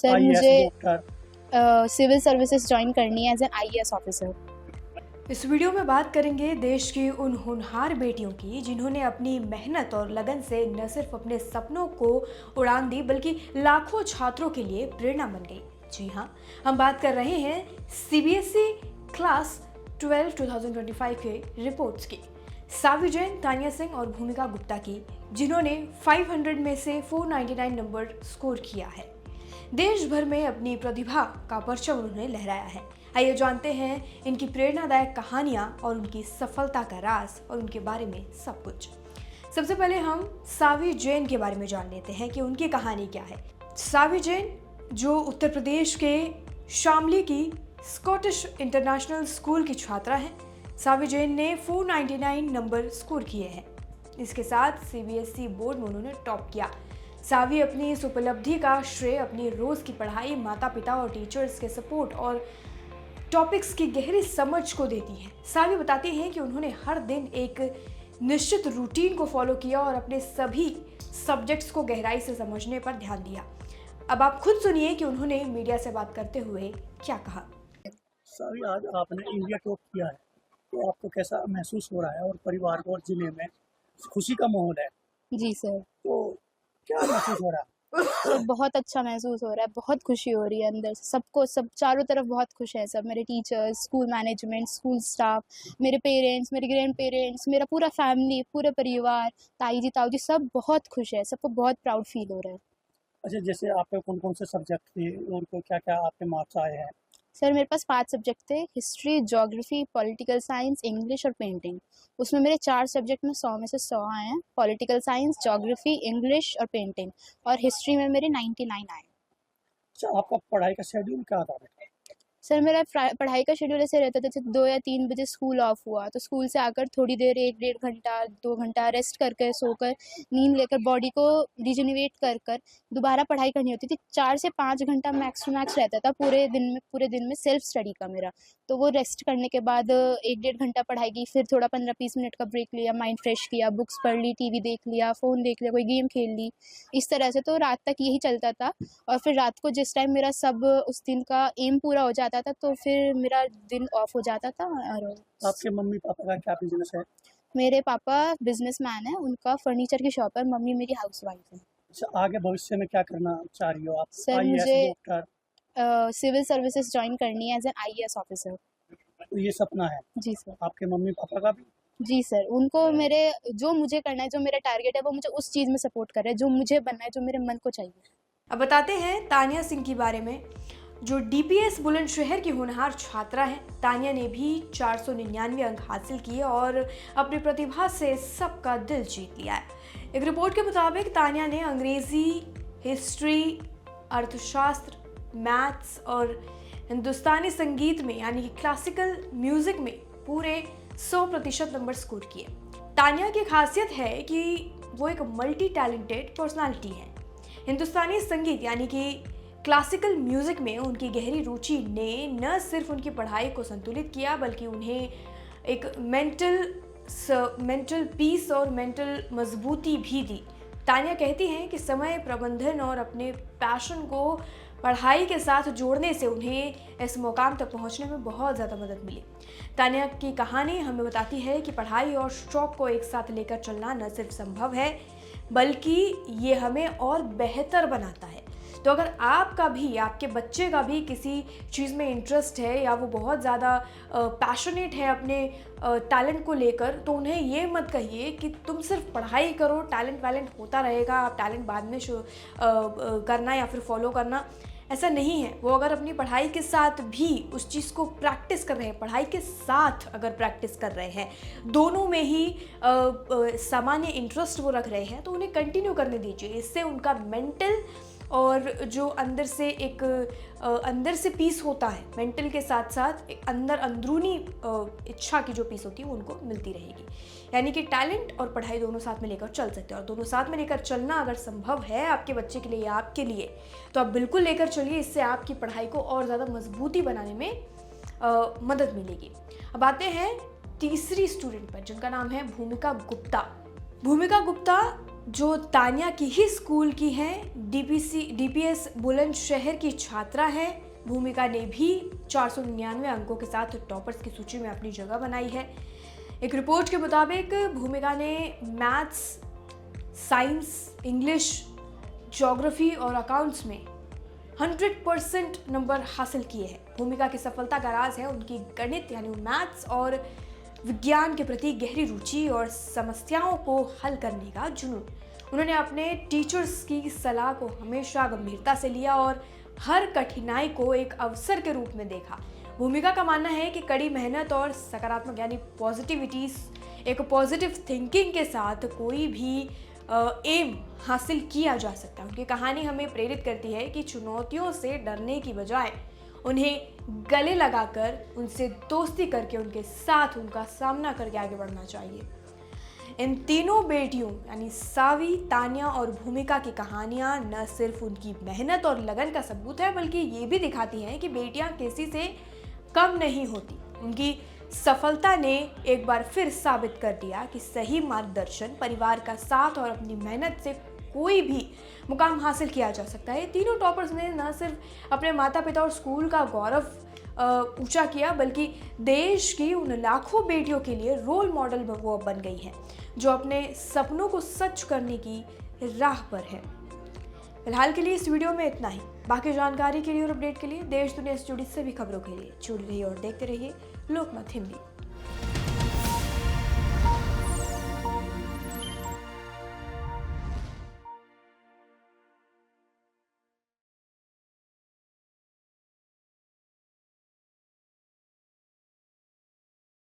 Sir IAS मुझे doctor. Civil services join करनी है एज एन आईएएस ऑफिसर। इस वीडियो में बात करेंगे देश की उन होनहार बेटियों की जिन्होंने अपनी मेहनत और लगन से न सिर्फ अपने सपनों को उड़ान दी बल्कि लाखों छात्रों के लिए प्रेरणा बन गई। जी हाँ, हम बात कर रहे हैं सीबीएसई क्लास 12 2025 के रिपोर्ट्स की। सावी जैन, तानिया सिंह और भूमिका गुप्ता की, जिन्होंने 500 में से 499 नंबर स्कोर किया है। देश भर में अपनी प्रतिभा का परचम उन्होंने लहराया है। आइए जानते हैं इनकी प्रेरणादायक कहानियां और उनकी सफलता का राज और उनके बारे में सब कुछ। सबसे पहले हम सावी जैन के बारे में जान लेते हैं कि उनकी कहानी क्या है। सावी जैन जो उत्तर प्रदेश के शामली की स्कॉटिश इंटरनेशनल स्कूल की छात्रा हैं। सावी जैन ने 499 नंबर स्कोर किए हैं। इसके साथ सीबीएसई बोर्ड में उन्होंने टॉप किया। सावी अपनी इस उपलब्धि का श्रेय अपनी रोज की पढ़ाई, माता पिता और टीचर्स के सपोर्ट और टॉपिक्स की गहरी समझ को देती हैं। सावी बताती हैं कि उन्होंने हर दिन एक निश्चित रूटीन को फॉलो किया और अपने सभी सब्जेक्ट्स को गहराई से समझने पर ध्यान दिया। अब आप खुद सुनिए कि उन्होंने मीडिया से बात करते हुए क्या कहा। सावी, आज आपने इंडिया टॉप किया है, तो आपको कैसा महसूस हो रहा है? और परिवार को और जिले में खुशी का माहौल है, जी सर। तो क्या महसूस हो रहा है? सर बहुत अच्छा महसूस हो रहा है, बहुत खुशी हो रही है अंदर से। सबको, सब चारों तरफ बहुत खुश है सब, मेरे teachers, school management, school staff, मेरे पेरेंट्स, मेरे ग्रैंड पेरेंट्स, मेरा पूरा फैमिली, पूरे परिवार, ताई जी, ताऊ जी, सब बहुत खुश है। सबको बहुत प्राउड फील हो रहा है। अच्छा, जैसे आपके कौन कौन से सब्जेक्ट थे और क्या क्या आपके मार्क्स आए हैं? सर मेरे पास 5 सब्जेक्ट थे, history, geography, political science, English और पेंटिंग। उसमें मेरे 4 सब्जेक्ट में 100 में से 100 आए हैं। पॉलिटिकल साइंस, ज्योग्राफी, इंग्लिश और पेंटिंग। और हिस्ट्री में मेरे 99 आए। अच्छा, आपका पढ़ाई का शेड्यूल क्या था बेटा? सर मेरा पढ़ाई का शेड्यूल ऐसे रहता था, जैसे 2 या 3 बजे स्कूल ऑफ हुआ तो स्कूल से आकर थोड़ी देर 1 डेढ़ घंटा 2 घंटा रेस्ट करके, सोकर, नींद लेकर, बॉडी को रिजुनिवेट कर कर दोबारा पढ़ाई करनी होती थी। 4 से 5 घंटा मैक्स टू मैक्स रहता था पूरे दिन में सेल्फ स्टडी का मेरा। तो वो रेस्ट करने के बाद 1 डेढ़ घंटा पढ़ाई की, फिर थोड़ा 15-20 मिनट का ब्रेक लिया, माइंड फ्रेश किया, बुक्स पढ़ ली, टीवी देख लिया, फ़ोन देख लिया, कोई गेम खेल ली। इस तरह से तो रात तक यही चलता था। और फिर रात को जिस टाइम मेरा सब उस दिन का एम पूरा हो जाता था तो फिर मेरा दिन ऑफ हो जाता था। और आपके मम्मी पापा का क्या बिजनेस है? मेरे पापा बिजनेसमैन है, उनका फर्नीचर की शॉप है। मम्मी मेरी हाउसवाइफ है। अच्छा, आगे भविष्य में क्या करना चाह रही हो आप? सर आईएएस मुझे डॉक्टर? सिविल सर्विसेज ज्वाइन करनी है एज एन आईएएस ऑफिसर। तो ये सपना है जी सर। आपके मम्मी पापा का भी? जी सर, उनको मेरे जो मुझे करना है, जो मेरा टारगेट है, वो मुझे उस चीज़ में सपोर्ट कर रहे हैं, जो मुझे बनना है, जो मेरे मन को चाहिए। अब बताते हैं तानिया सिंह के बारे में, जो डीपीएस बुलंदशहर की होनहार छात्रा हैं। तानिया ने भी 499 अंक हासिल किए और अपनी प्रतिभा से सबका दिल जीत लिया है। एक रिपोर्ट के मुताबिक तानिया ने अंग्रेजी, हिस्ट्री, अर्थशास्त्र, मैथ्स और हिंदुस्तानी संगीत में यानी कि क्लासिकल म्यूजिक में पूरे 100% नंबर स्कोर किए। तानिया की खासियत है कि वो एक मल्टी टैलेंटेड पर्सनालिटी है। हिंदुस्तानी संगीत यानी कि क्लासिकल म्यूजिक में उनकी गहरी रुचि ने न सिर्फ उनकी पढ़ाई को संतुलित किया बल्कि उन्हें एक मेंटल पीस और मेंटल मजबूती भी दी। तानिया कहती हैं कि समय प्रबंधन और अपने पैशन को पढ़ाई के साथ जोड़ने से उन्हें इस मुकाम तक पहुंचने में बहुत ज़्यादा मदद मिली। तानिया की कहानी हमें बताती है कि पढ़ाई और शौक को एक साथ लेकर चलना न सिर्फ संभव है बल्कि ये हमें और बेहतर बनाता है। तो अगर आपका भी, आपके बच्चे का भी किसी चीज़ में इंटरेस्ट है या वो बहुत ज़्यादा पैशनेट है अपने टैलेंट को लेकर, तो उन्हें ये मत कहिए कि तुम सिर्फ पढ़ाई करो, टैलेंट होता रहेगा, आप टैलेंट बाद में करना या फिर फॉलो करना। ऐसा नहीं है। वो अगर अपनी पढ़ाई के साथ भी उस चीज़ को प्रैक्टिस कर रहे हैं, पढ़ाई के साथ अगर प्रैक्टिस कर रहे हैं, दोनों में ही सामान्य इंटरेस्ट वो रख रहे हैं, तो उन्हें कंटिन्यू करने दीजिए। इससे उनका मेंटल और जो अंदर से पीस होता है, मेंटल के साथ साथ एक अंदरूनी इच्छा की जो पीस होती है वो उनको मिलती रहेगी। यानी कि टैलेंट और पढ़ाई दोनों साथ में लेकर चल सकते हैं, और दोनों साथ में लेकर चलना अगर संभव है आपके बच्चे के लिए या आपके लिए, तो आप बिल्कुल लेकर चलिए। इससे आपकी पढ़ाई को और ज़्यादा मजबूती बनाने में मदद मिलेगी। अब आते हैं तीसरी स्टूडेंट पर, जिनका नाम है भूमिका गुप्ता। भूमिका गुप्ता जो तान्या की ही स्कूल की हैं, डीपीएस बुलंदशहर की छात्रा है। भूमिका ने भी 499 अंकों के साथ टॉपर्स की सूची में अपनी जगह बनाई है। एक रिपोर्ट के मुताबिक भूमिका ने मैथ्स, साइंस, इंग्लिश, ज्योग्राफी और अकाउंट्स में 100% नंबर हासिल किए हैं। भूमिका की सफलता का राज है उनकी गणित यानी मैथ्स और विज्ञान के प्रति गहरी रुचि और समस्याओं को हल करने का जुनून। उन्होंने अपने टीचर्स की सलाह को हमेशा गंभीरता से लिया और हर कठिनाई को एक अवसर के रूप में देखा। भूमिका का मानना है कि कड़ी मेहनत और सकारात्मक यानी एक पॉजिटिव थिंकिंग के साथ कोई भी एम हासिल किया जा सकता है। उनकी कहानी हमें प्रेरित करती है कि चुनौतियों से डरने की बजाय उन्हें गले लगाकर, उनसे दोस्ती करके, उनके साथ उनका सामना करके आगे बढ़ना चाहिए। इन तीनों बेटियों यानी सावी, तान्या और भूमिका की कहानियां न सिर्फ उनकी मेहनत और लगन का सबूत है, बल्कि ये भी दिखाती हैं कि बेटियां किसी से कम नहीं होती। उनकी सफलता ने एक बार फिर साबित कर दिया कि सही मार्गदर्शन, परिवार का साथ और अपनी मेहनत से कोई भी मुकाम हासिल किया जा सकता है। तीनों टॉपर्स ने न सिर्फ अपने माता पिता और स्कूल का गौरव ऊंचा किया, बल्कि देश की उन लाखों बेटियों के लिए रोल मॉडल वो बन गई हैं जो अपने सपनों को सच करने की राह पर है। फिलहाल के लिए इस वीडियो में इतना ही। बाकी जानकारी के लिए और अपडेट के लिए देश दुनिया से जुड़ी सभी खबरों के लिए जुड़े रहिए और देखते रहिए लोकमत हिंदी।